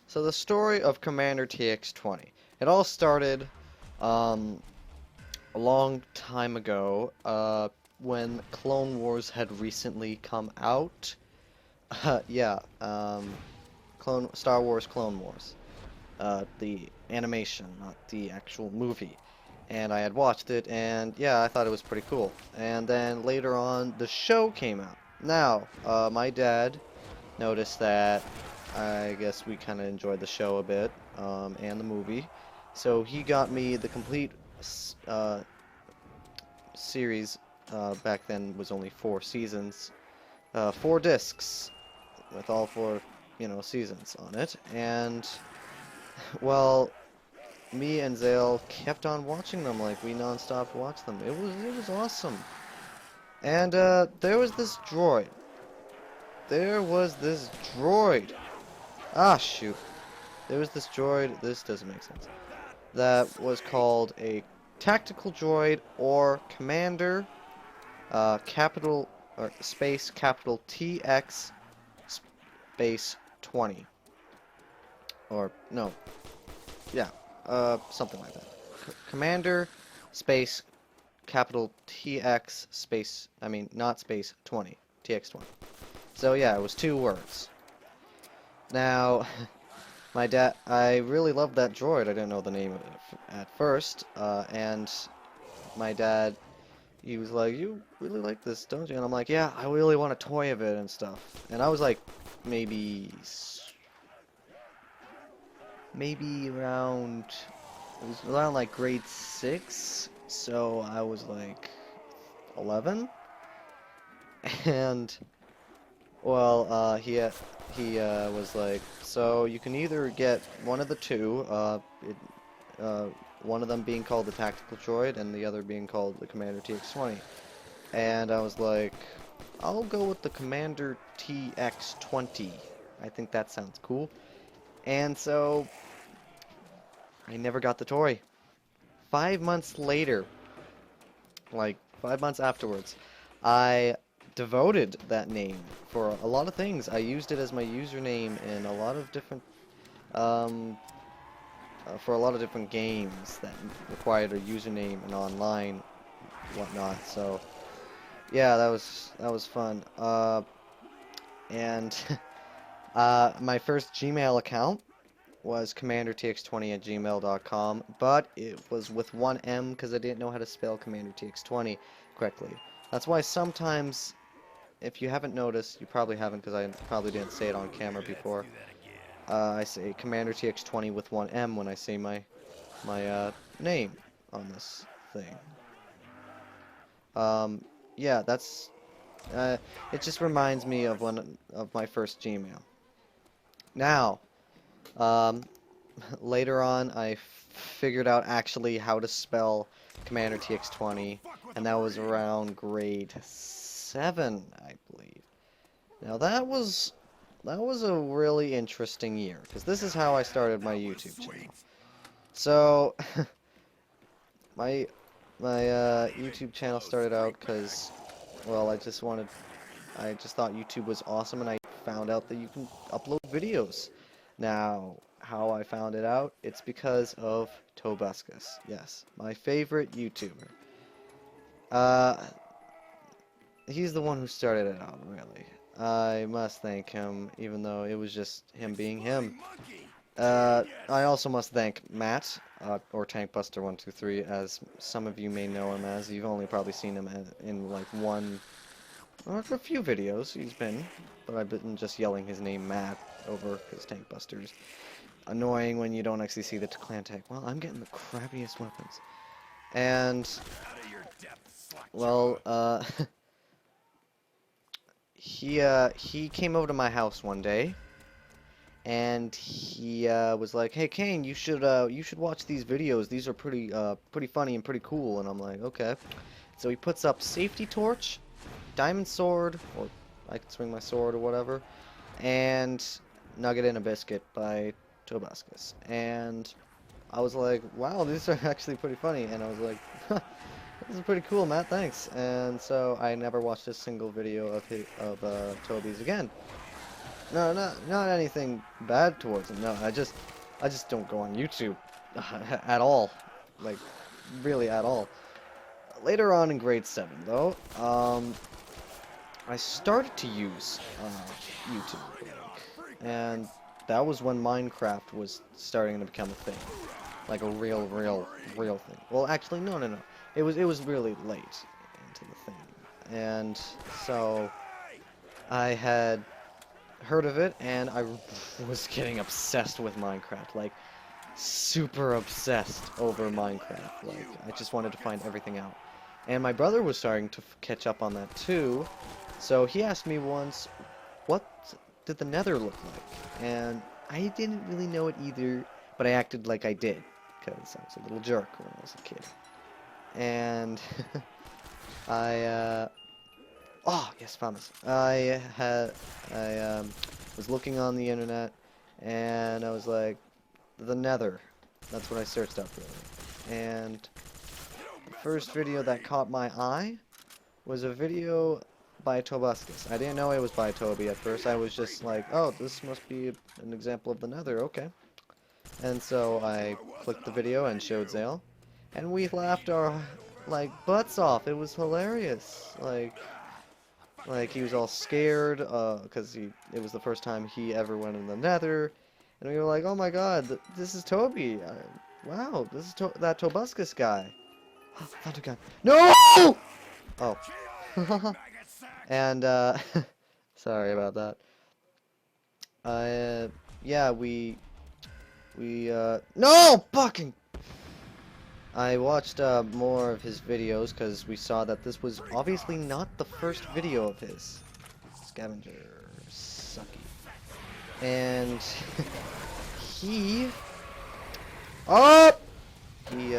So the story of Commander TX20. It all started a long time ago when Clone Wars had recently come out. Yeah, Star Wars Clone Wars. The animation, not the actual movie. And I had watched it, and yeah, I thought it was pretty cool. And then later on, the show came out. Now, my dad noticed that I guess we kind of enjoyed the show a bit, and the movie. So he got me the complete series. Back then was only 4 seasons, 4 discs with all four, seasons on it. And well, me and Zale kept on watching them, like we non-stop watched them. It was awesome. And there was this droid. There was this droid. Ah, shoot. There was this droid, this doesn't make sense, that was called a tactical droid or commander, capital, or space capital TX space 20. Or, no, yeah, something like that. Commander space capital TX space, not space 20, TX20. So yeah, it was 2 words. Now, my dad, I really loved that droid. I didn't know the name of it at first, and my dad, he was like, "You really like this, don't you?" And I'm like, "Yeah, I really want a toy of it and stuff." And I was like, maybe around, it was around like grade 6, so I was like 11, and well, he was like, so you can either get one of the two, one of them being called the Tactical Droid and the other being called the Commander TX20. And I was like, I'll go with the Commander TX20. I think that sounds cool. And so, I never got the toy. 5 months later, like 5 months afterwards, I devoted that name for a lot of things. I used it as my username in a lot of different, for a lot of different games that required a username and online, whatnot. So, yeah, that was fun. And my first Gmail account was commandertx20@gmail.com, but it was with one M because I didn't know how to spell commandertx20 correctly. That's why sometimes, if you haven't noticed, you probably haven't because I probably didn't say it on camera before, I say commandertx20 with one M when I say my name on this thing. Yeah, that's, it just reminds me of one of my first Gmail. Now, later on, I figured out actually how to spell Commander TX20, and that was around grade 7, I believe. Now that was a really interesting year, because this is how I started my YouTube channel. So, my YouTube channel started out because, well, I just thought YouTube was awesome, and I found out that you can upload videos. Now, how I found it out, it's because of Tobuscus. Yes, my favorite YouTuber. He's the one who started it out, really. I must thank him, even though it was just him being him. I also must thank Matt, or TankBuster123, as some of you may know him as. You've only probably seen him in like one, or a few videos he's been, but I've been just yelling his name Matt over because TankBuster's annoying when you don't actually see the clan tag. Well, I'm getting the crappiest weapons. And, well, he came over to my house one day, and he was like, "Hey Kane, you should watch these videos. These are pretty funny and pretty cool." And I'm like, "Okay." So he puts up Safety Torch, Diamond Sword, or I can swing my sword or whatever, and Nugget and a Biscuit by Tobuscus. And I was like, "Wow, these are actually pretty funny." And I was like, "Huh, this is pretty cool, Matt. Thanks." And so I never watched a single video of Toby's again. No, not anything bad towards him. No, I just don't go on YouTube at all. Like, really at all. Later on in grade 7, though, I started to use YouTube, and that was when Minecraft was starting to become a thing, like a real thing. Well, actually, no. It was really late into the thing, and so I had heard of it, and I was getting obsessed with Minecraft, like super obsessed over Minecraft. Like I just wanted to find everything out. And my brother was starting to catch up on that too, so he asked me once, what did the Nether look like? And I didn't really know it either, but I acted like I did, because I was a little jerk when I was a kid. And I, oh, yes, found this. I was looking on the internet, and I was like, the Nether. That's what I searched up really. And the first video that caught my eye was a video by Tobuscus. I didn't know it was by Toby at first. I was just like, oh, this must be an example of the Nether, okay. And so I clicked the video and showed Zale, and we laughed our, like, butts off. It was hilarious. Like he was all scared, because it was the first time he ever went in the Nether, and we were like, oh my god, this is Toby. Wow, this is that Tobuscus guy. Thunder gun. No! Oh. And, sorry about that. Yeah, no! Fucking! I watched, more of his videos, because we saw that this was obviously not the first video of his. Scavenger. Sucky. And, he... Oh! He,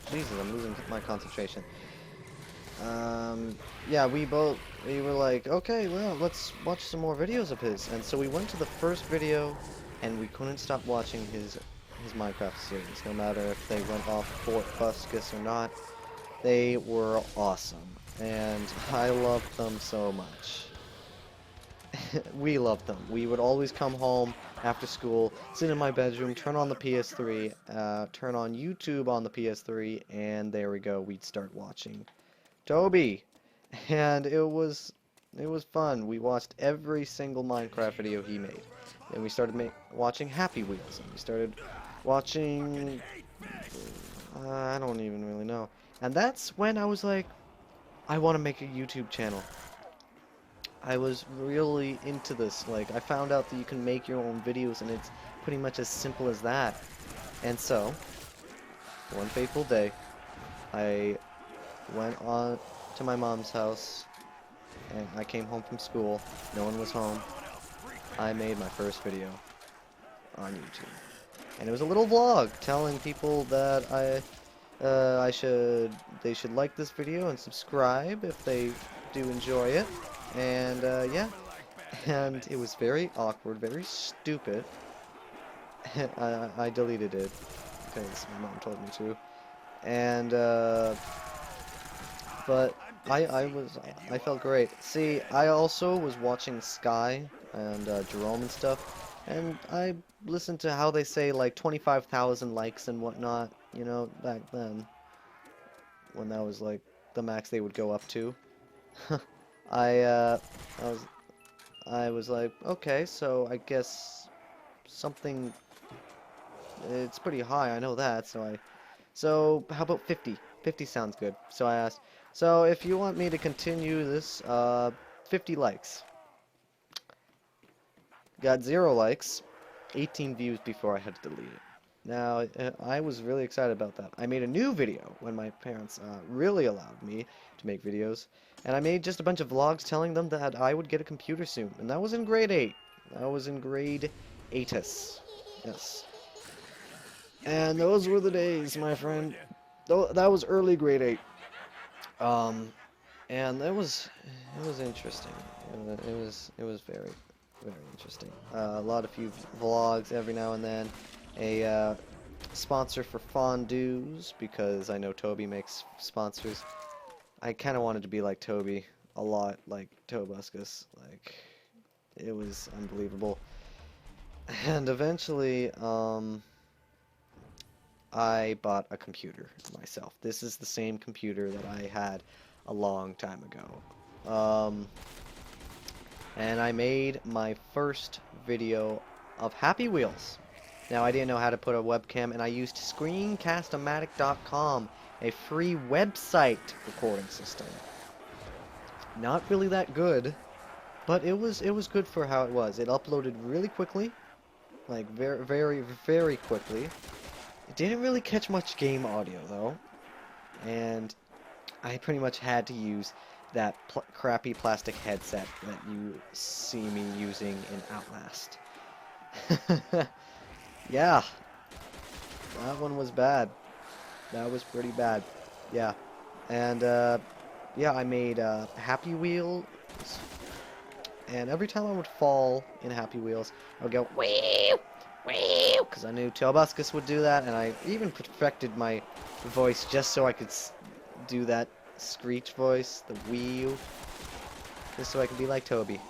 Jesus, I'm losing my concentration. Yeah, we were like, okay, well, let's watch some more videos of his. And so we went to the first video, and we couldn't stop watching his Minecraft series, no matter if they went off Fort Fuscus or not. They were awesome, and I loved them so much. We loved them. We would always come home after school, sit in my bedroom, turn on the PS3, turn on YouTube on the PS3, and there we go, we'd start watching Toby. And it was fun. We watched every single Minecraft video he made. And we started watching Happy Wheels, and we started watching, I don't even really know. And that's when I was like, I want to make a YouTube channel. I was really into this. Like, I found out that you can make your own videos, and it's pretty much as simple as that. And so, one fateful day, I went on to my mom's house, and I came home from school. No one was home. I made my first video on YouTube, and it was a little vlog telling people that they should like this video and subscribe if they do enjoy it. And yeah, and it was very awkward, very stupid. I deleted it because my mom told me to. And but I felt great. See, I also was watching Sky and Jerome and stuff, and I listened to how they say like 25,000 likes and whatnot, you know, back then, when that was like the max they would go up to. I was like, okay, so I guess something, it's pretty high, I know that, so how about 50? 50 sounds good. So I asked, so if you want me to continue this, 50 likes. Got 0 likes, 18 views before I had to delete it. Now, I was really excited about that. I made a new video when my parents really allowed me to make videos, and I made just a bunch of vlogs telling them that I would get a computer soon, and that was in grade 8. That was in grade 8-us. Yes. And those were the days, my friend. That was early grade 8. And it was interesting. It was very interesting. A lot of few vlogs every now and then. A sponsor for fondues, because I know Toby makes sponsors. I kind of wanted to be like Toby a lot like Tobuscus. Like, it was unbelievable. And eventually, I bought a computer myself. This is the same computer that I had a long time ago. And I made my first video of Happy Wheels. Now, I didn't know how to put a webcam, and I used Screencast-O-Matic.com, a free website recording system. Not really that good, but it was good for how it was. It uploaded really quickly, like very, very, very quickly. It didn't really catch much game audio though, and I pretty much had to use that crappy plastic headset that you see me using in Outlast. Yeah, that one was bad. That was pretty bad. Yeah, and yeah, I made Happy Wheels, and every time I would fall in Happy Wheels, I would go wee, wee, because I knew Tobuscus would do that, and I even perfected my voice just so I could do that screech voice, the wee, just so I could be like Toby.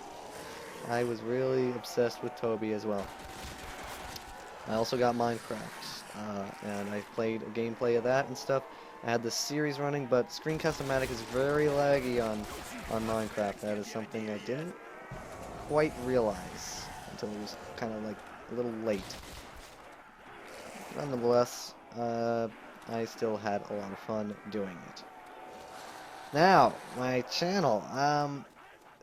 I was really obsessed with Toby as well. I also got Minecraft, and I played a gameplay of that and stuff. I had this series running, but Screencast-O-Matic is very laggy on Minecraft. That is something I didn't quite realize until it was kind of like a little late. Nonetheless, I still had a lot of fun doing it. Now, my channel.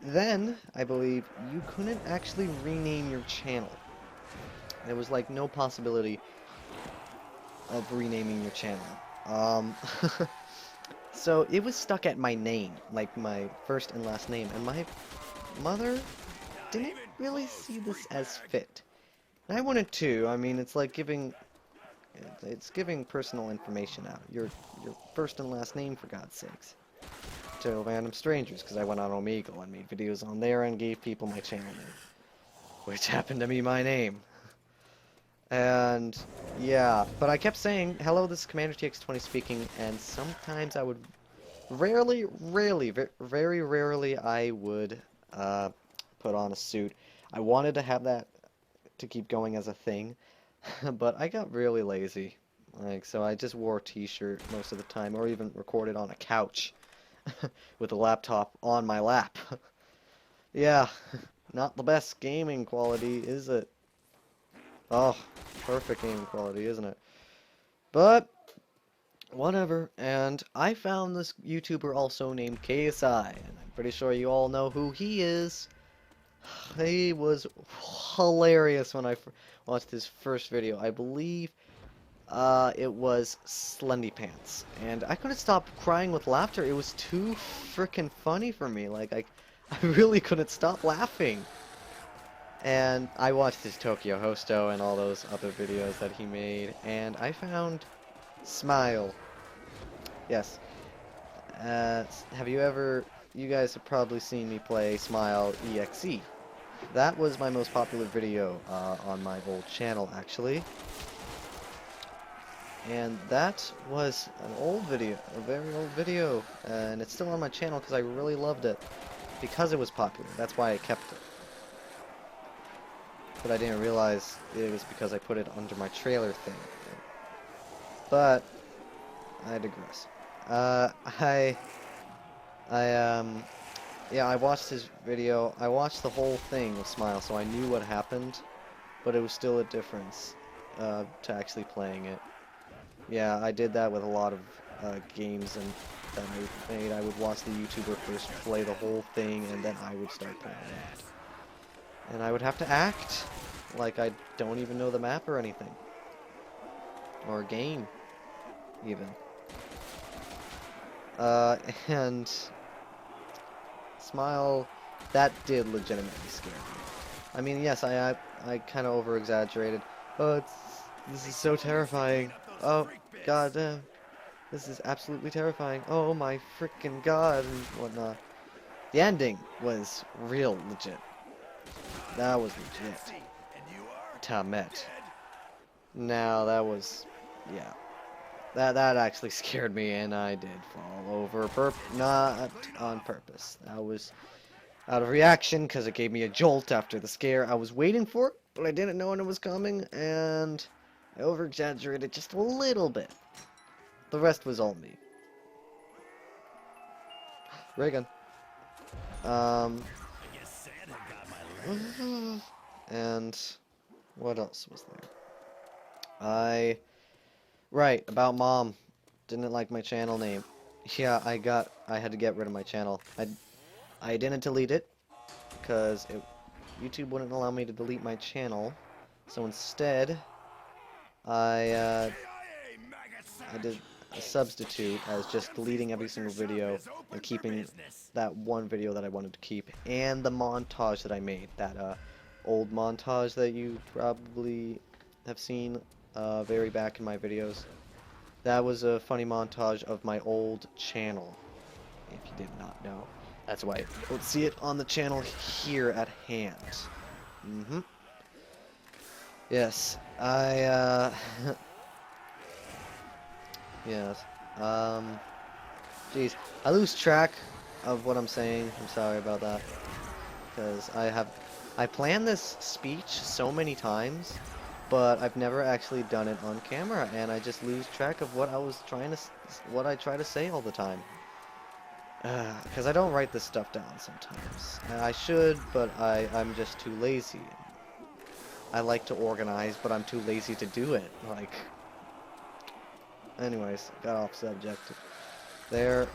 Then, I believe, you couldn't actually rename your channel. There was like no possibility of renaming your channel. So it was stuck at my name, like my first and last name, and my mother didn't really see this as fit. And I wanted to. I mean, it's like giving personal information out. Your first and last name, for God's sakes, to random strangers, because I went on Omegle and made videos on there and gave people my channel name, which happened to be my name. And yeah, but I kept saying, hello, this is Commandertx20 speaking, and sometimes I would very rarely I would put on a suit. I wanted to have that to keep going as a thing, but I got really lazy. Like, so I just wore a t-shirt most of the time, or even recorded on a couch with a laptop on my lap. Yeah, not the best gaming quality, is it? Oh, perfect gaming quality, isn't it? But whatever. And I found this YouTuber also named KSI, and I'm pretty sure you all know who he is. He was hilarious when I watched his first video. I believe it was Slendy Pants, and I couldn't stop crying with laughter. It was too freaking funny for me. Like, I really couldn't stop laughing. And I watched his Tokyo Hosto and all those other videos that he made, and I found Smile. Yes. Have you guys have probably seen me play Smile EXE. That was my most popular video on my old channel, actually. And that was an old video, a very old video, and it's still on my channel because I really loved it. Because it was popular, that's why I kept it. But I didn't realize it was because I put it under my trailer thing. But I digress. Yeah, I watched his video. I watched the whole thing of Smile, so I knew what happened, but it was still a difference to actually playing it. Yeah, I did that with a lot of games and that I made. I would watch the YouTuber first play the whole thing, and then I would start playing it. And I would have to act like I don't even know the map or anything. Or game, even. And Smile, that did legitimately scare me. I mean, yes, I kind of over-exaggerated. Oh, this is so terrifying. Oh, god damn. This is absolutely terrifying. Oh my freaking god, and whatnot. The ending was real legit. That was legit. Tamet. Now, that was... yeah. That actually scared me, and I did fall over. Not on purpose. That was out of reaction, because it gave me a jolt after the scare. I was waiting for it, but I didn't know when it was coming, and I over-exaggerated just a little bit. The rest was all me. Reagan. And what else was there? Right, about mom. Didn't like my channel name. Yeah, I had to get rid of my channel. I didn't delete it because YouTube wouldn't allow me to delete my channel. So instead, I did a substitute as just deleting every single video and keeping that one video that I wanted to keep, and the montage that I made, that old montage that you probably have seen very back in my videos. That was a funny montage of my old channel, if you did not know. That's why you don't see it on the channel here at hand. Yes, yes. Jeez, I lose track of what I'm saying. I'm sorry about that. Because I planned this speech so many times, but I've never actually done it on camera, and I just lose track of what I try to say all the time. Because I don't write this stuff down sometimes. I should, but I'm just too lazy. I like to organize, but I'm too lazy to do it. Like, anyways, got off subject. There,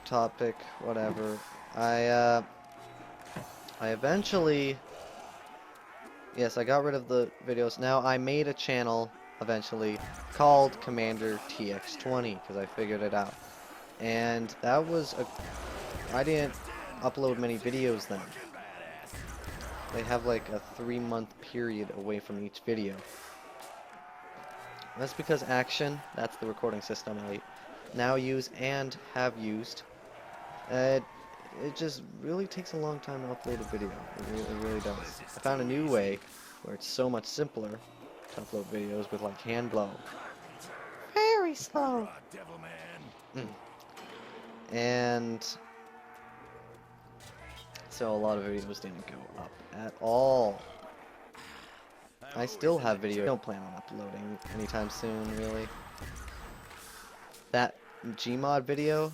topic, whatever. I eventually, yes, I got rid of the videos. Now I made a channel eventually called Commandertx20 because I figured it out. And that was I didn't upload many videos then. They have like a 3-month period away from each video. That's because Action, that's the recording system I now use and have used. It just really takes a long time to upload a video. It really does. I found a new way where it's so much simpler to upload videos with like hand blow. Very slow. And so a lot of videos didn't go up at all. I still have videos. I don't plan on uploading anytime soon, really. That Gmod video,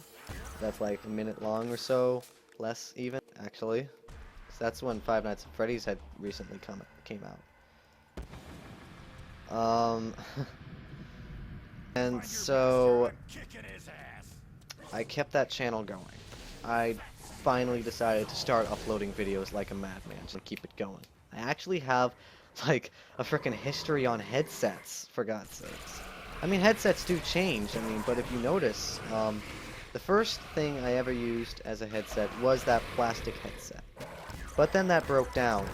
that's like a minute long or so, less even, actually. So that's when Five Nights at Freddy's had recently came out. And so I kept that channel going. I finally decided to start uploading videos like a madman to keep it going. I actually have like a freaking history on headsets, for God's sakes. I mean, headsets do change, but if you notice, the first thing I ever used as a headset was that plastic headset. But then that broke down.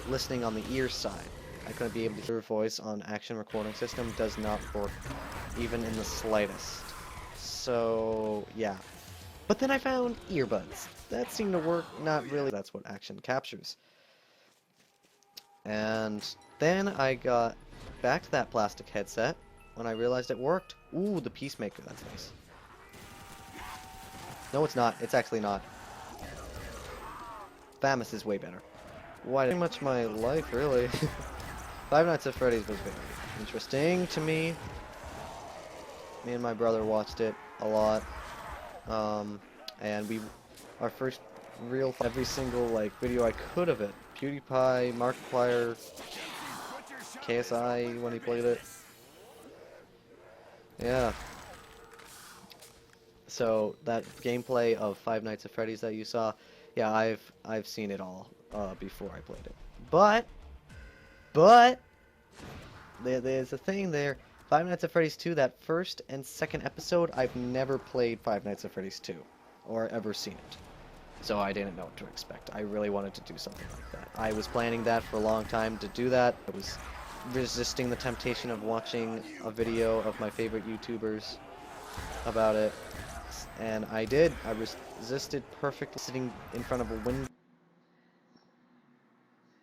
Listening on the ear side. I couldn't be able to hear a voice on Action recording system does not work, even in the slightest. So, yeah. But then I found earbuds. That seemed to work, not really. That's what Action captures. And then I got back to that plastic headset when I realized it worked. Ooh, the Peacemaker, that's nice. No, it's not. It's actually not. Famous is way better. Why? Pretty much my life, really. Five Nights at Freddy's was very interesting to me. Me and my brother watched it a lot. And our first real, every single, video I could of it. PewDiePie, Markiplier, KSI when he played it. Yeah. So, that gameplay of Five Nights at Freddy's that you saw, yeah, I've seen it all before I played it. But there's a thing there. Five Nights at Freddy's 2, that first and second episode, I've never played Five Nights at Freddy's 2 or ever seen it. So I didn't know what to expect. I really wanted to do something like that. I was planning that for a long time to do that. I was resisting the temptation of watching a video of my favorite YouTubers about it. And I did. I resisted perfectly, sitting in front of a window